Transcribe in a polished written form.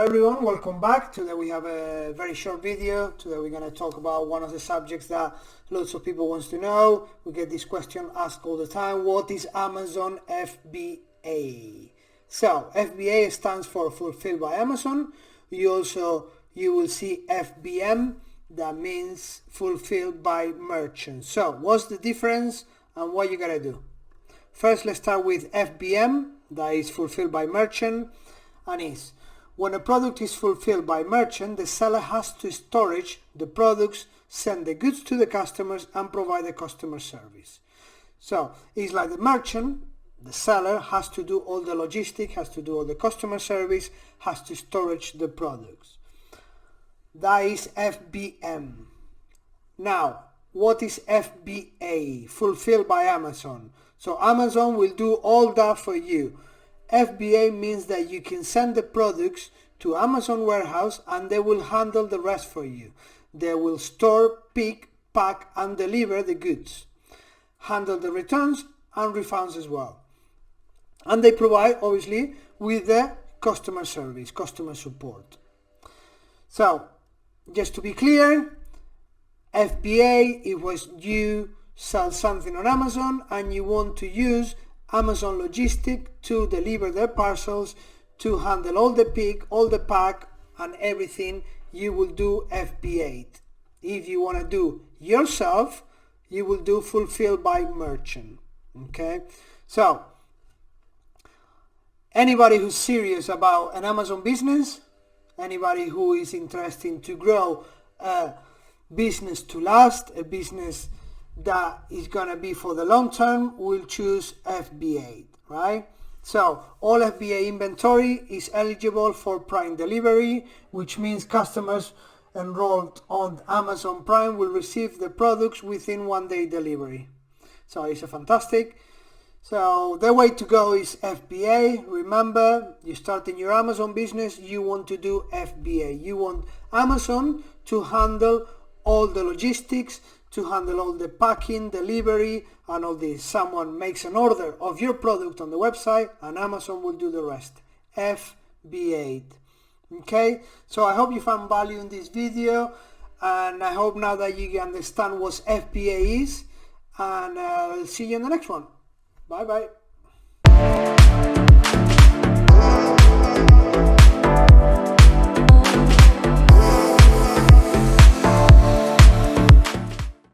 everyone, welcome back. Today we have a very short video. Today we're going to talk about one of the subjects that lots of people wants to know. We get this question asked all the time: what is Amazon FBA? So FBA stands for Fulfilled by Amazon. You will see FBM, that means Fulfilled by Merchant. So what's the difference and what you gotta do? First, let's start with FBM, that is Fulfilled by Merchant, and is when a product is fulfilled by merchant, the seller has to storage the products, send the goods to the customers, and provide the customer service. So it's like the merchant, the seller has to do all the logistics, has to do all the customer service, has to storage the products. That is FBM. Now, what is FBA? Fulfilled by Amazon. So Amazon will do all that for you. FBA means that you can send the products to Amazon warehouse and they will handle the rest for you. They will store, pick, pack and deliver the goods. Handle the returns and refunds as well. And they provide, obviously, with the customer service, customer support. So, just to be clear, FBA, it was you sell something on Amazon and you want to use Amazon Logistics to deliver their parcels, to handle all the pick, all the pack and everything. You will do FBA. If you want to do yourself, you will do Fulfilled by Merchant. Okay, so anybody who's serious about an Amazon business, anybody who is interested to grow a business to last, a business that is going to be for the long term, will choose FBA, right? So all FBA inventory is eligible for Prime delivery, which means customers enrolled on Amazon Prime will receive the products within 1 day delivery. So it's a fantastic. So the way to go is FBA. Remember, you start in your Amazon business, you want to do FBA. You want Amazon to handle all the logistics, to handle all the packing, delivery and all this. Someone makes an order of your product on the website and Amazon will do the rest. FBA. Okay, so I hope you found value in this video and I hope now that you understand what FBA is, and I'll see you in the next one. Bye bye.